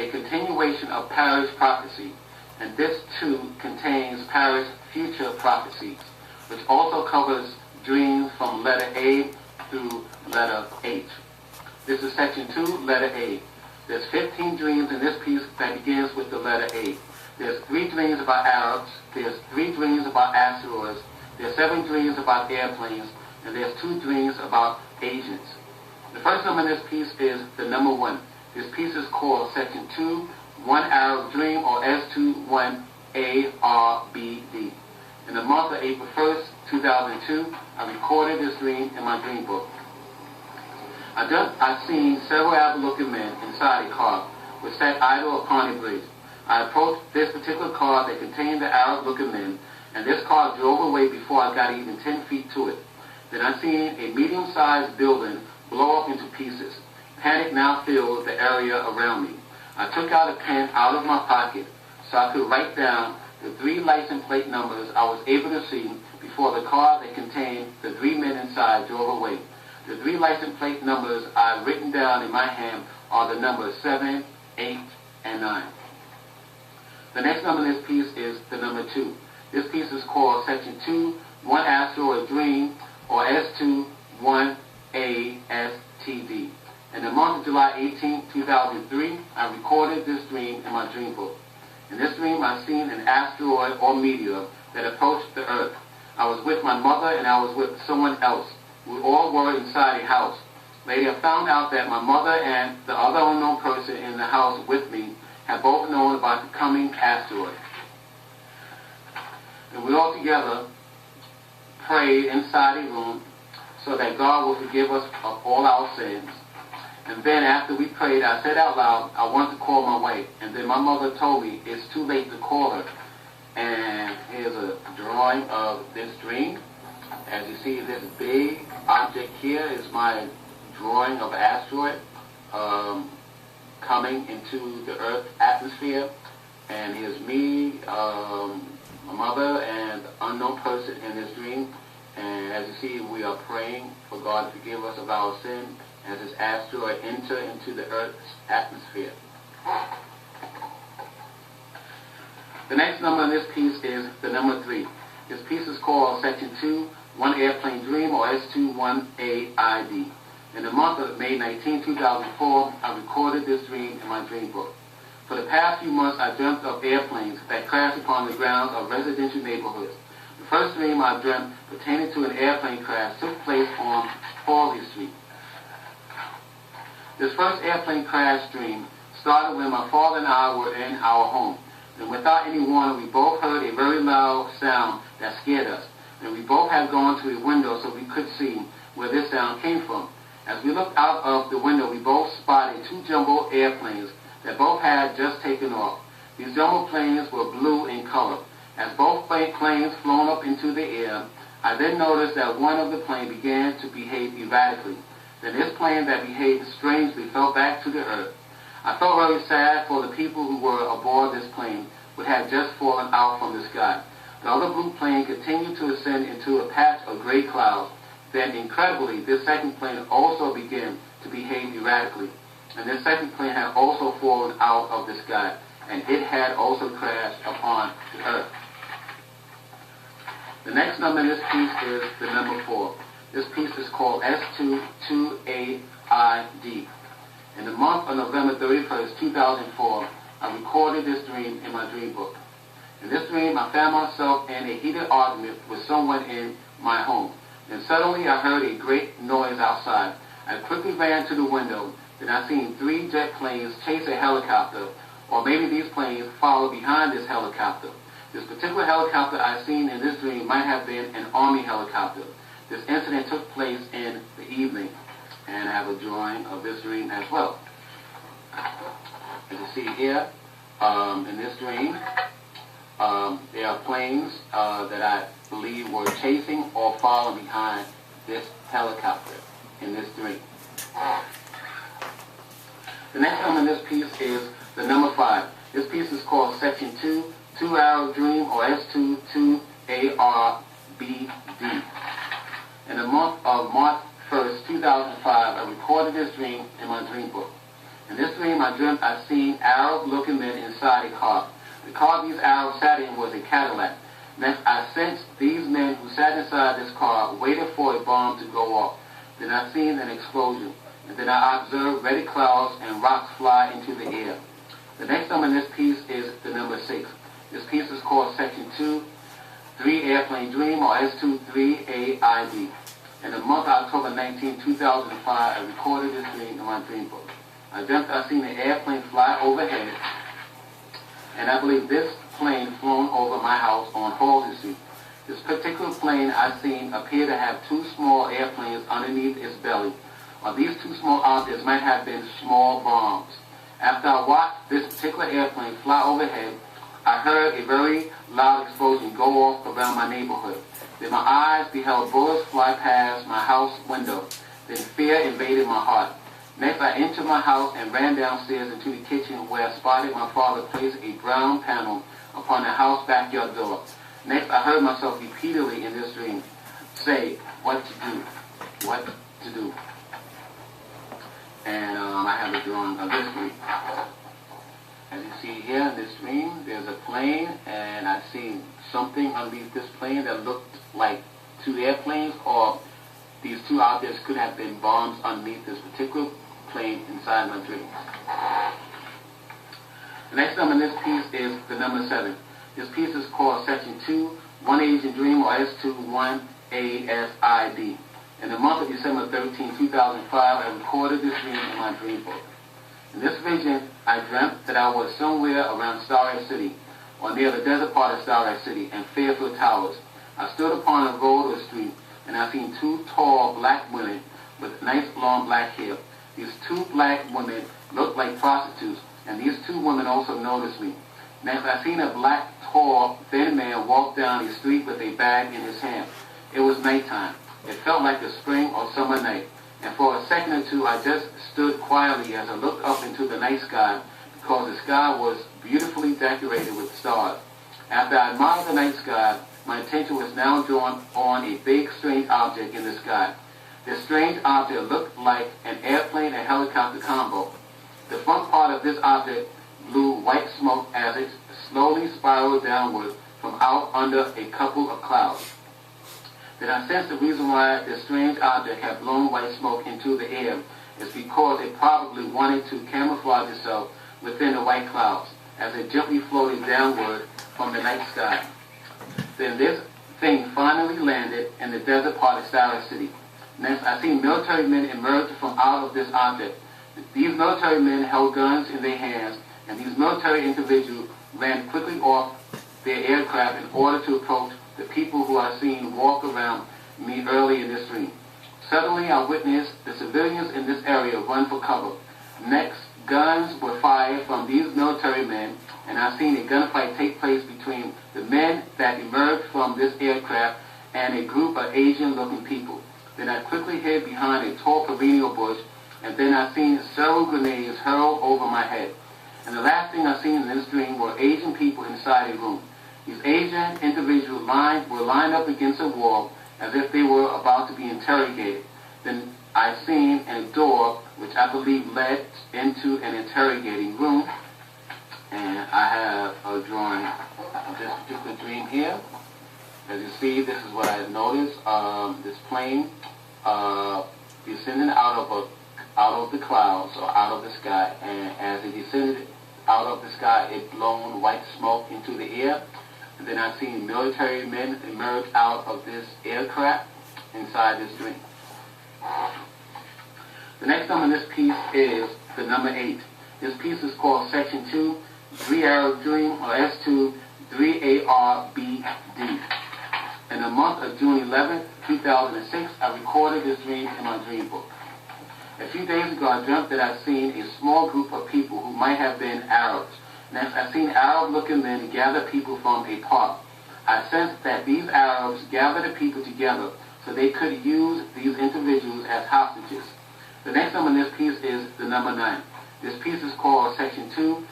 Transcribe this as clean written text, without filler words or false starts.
a continuation of Parrish Prophecy, and this too contains Parrish Future Prophecies, which also covers dreams from letter A through letter H. This is section 2, letter A. There's 15 dreams in this piece that begins with the letter A. There's 3 dreams about Arabs, there's 3 dreams about asteroids, there's 7 dreams about airplanes, and there's 2 dreams about Asians. The first number in this piece is the number 1. This piece is called section 2, 1 Arab Dream, or S21ARBD. In the month of April 1st, 2002, I recorded this dream in my dream book. I've seen several Arab-looking men inside a car which sat idle upon a bridge. I approached this particular car that contained the Arab-looking men, and this car drove away before I got even 10 feet to it. Then I seen a medium-sized building blow up into pieces. Panic now filled the area around me. I took out a pen out of my pocket so I could write down the 3 license plate numbers I was able to see before the car that contained the 3 men inside drove away. The 3 license plate numbers I've written down in my hand are the numbers 7, 8, and 9. The next number in this piece is the number 2. This piece is called section 2, 1 Asteroid Dream, or S21ASTD. In the month of July 18, 2003, I recorded this dream in my dream book. In this dream, I seen an asteroid or meteor that approached the Earth. I was with my mother and I was with someone else. We all were inside a house. Later, I found out that my mother and the other unknown person in the house with me had both known about the coming asteroid. And we all together prayed inside a room so that God will forgive us of all our sins. And then after we prayed, I said out loud, I want to call my wife. And then my mother told me it's too late to call her. And here's a drawing of this dream. As you see, this big object here is my drawing of an asteroid coming into the Earth's atmosphere. And here's me, my mother, and the unknown person in this dream. And as you see, we are praying for God to forgive us of our sin as this asteroid enter into the Earth's atmosphere. The next number in this piece is the number 3. This piece is called section 2, 1 Airplane Dream, or S21AID. In the month of May 19, 2004, I recorded this dream in my dream book. For the past few months, I dreamt of airplanes that crashed upon the grounds of residential neighborhoods. The first dream I dreamt pertaining to an airplane crash took place on Parrish Street. This first airplane crash dream started when my father and I were in our home. And without any warning, we both heard a very loud sound that scared us. And we both had gone to a window so we could see where this sound came from. As we looked out of the window, we both spotted 2 jumbo airplanes that both had just taken off. These jumbo planes were blue in color. As both planes flown up into the air, I then noticed that one of the planes began to behave erratically. Then this plane that behaved strangely fell back to the earth. I felt very sad for the people who were aboard this plane, which had just fallen out from the sky. The other blue plane continued to ascend into a patch of gray clouds. Then, incredibly, this second plane also began to behave erratically. And this second plane had also fallen out of the sky, and it had also crashed upon the earth. The next number in this piece is the number 4. This piece is called S22AID. In the month of November 31st, 2004, I recorded this dream in my dream book. In this dream, I found myself in a heated argument with someone in my home. Then suddenly I heard a great noise outside. I quickly ran to the window. Then I seen 3 jet planes chase a helicopter, or maybe these planes followed behind this helicopter. This particular helicopter I seen in this dream might have been an Army helicopter. This incident took place in the evening, and I have a drawing of this dream as well. As you see here, in this dream, there are planes that I believe were chasing or following behind this helicopter in this dream. The next number in this piece is the number 5. This piece is called section 2, 2 Arrow Dream, or S22ARBD. In the month of March 1st, 2005, I recorded this dream in my dream book. In this dream, I dreamt I seen Arab-looking men inside a car. The car these Arabs sat in was a Cadillac. Next, I sensed these men who sat inside this car waited for a bomb to go off. Then I seen an explosion. And then I observed red clouds and rocks fly into the air. The next number in this piece is the number 6. This piece is called Section 2, 3 Airplane Dream, or S23AID. In the month of October 19, 2005, I recorded this dream in my dream book. I dreamt I seen an airplane fly overhead, and I believe this plane flown over my house on Halsey Street. This particular plane I seen appeared to have 2 small airplanes underneath its belly. Or these 2 small objects might have been small bombs. After I watched this particular airplane fly overhead, I heard a very loud explosion go off around my neighborhood. Then my eyes beheld bullets fly past my house window. Then fear invaded my heart. Next, I entered my house and ran downstairs into the kitchen, where I spotted my father place a brown panel upon the house backyard door. Next, I heard myself repeatedly in this dream say, "What to do? What to do?" And I have a drawing of this dream. As you see here in this dream, there's a plane, and I see something underneath this plane that looked like 2 airplanes, or these 2 objects could have been bombs underneath this particular plane inside my dream. The next number in this piece is the number 7. This piece is called Section 2, 1 Asian Dream, or S21ASID. In the month of December 13, 2005, I recorded this dream in my dream book. In this vision, I dreamt that I was somewhere around Starlight City, or near the desert part of Starlight City, and Fairfield Towers. I stood upon a road or street, and I seen 2 tall black women with nice long black hair. These 2 black women looked like prostitutes, and these 2 women also noticed me. Next, I seen a black, tall, thin man walk down the street with a bag in his hand. It was nighttime. It felt like a spring or summer night. And for a second or two, I just stood quietly as I looked up into the night sky, because the sky was beautifully decorated with stars. After I admired the night sky, my attention was now drawn on a big, strange object in the sky. This strange object looked like an airplane and helicopter combo. The front part of this object blew white smoke as it slowly spiraled downward from out under a couple of clouds. Then I sensed the reason why this strange object had blown white smoke into the air is because it probably wanted to camouflage itself within the white clouds as it gently floated downward from the night sky. Then this thing finally landed in the desert part of Starlight City. Next, I seen military men emerge from out of this object. These military men held guns in their hands, and these military individuals ran quickly off their aircraft in order to approach the people who I seen walk around me early in this dream. Suddenly, I witnessed the civilians in this area run for cover. Next, guns were fired from these military men, and I seen a gunfight take place between the men that emerged from this aircraft and a group of Asian-looking people. Then I quickly hid behind a tall perennial bush, and then I seen several grenades hurled over my head. And the last thing I seen in this dream were Asian people inside a room. These Asian individuals were lined up against a wall as if they were about to be interrogated. Then I seen a door which I believe led into an interrogating room. And I have a drawing of this particular dream here. As you see, this is what I noticed. This plane descending out of the clouds or out of the sky, and as it descended out of the sky, it blown white smoke into the air. And then I seen military men emerge out of this aircraft inside this dream. The next number in this piece is the number 8. This piece is called Section 2, 3 Arrow Dream, or S2, 3ARBD. In the month of June 11, 2006, I recorded this dream in my dream book. A few days ago, I dreamt that I'd seen a small group of people who might have been Arabs. Next, I seen Arab-looking men gather people from a park. I sensed that these Arabs gathered the people together so they could use these individuals as hostages. The next number in this piece is the number 9. This piece is called Section 2,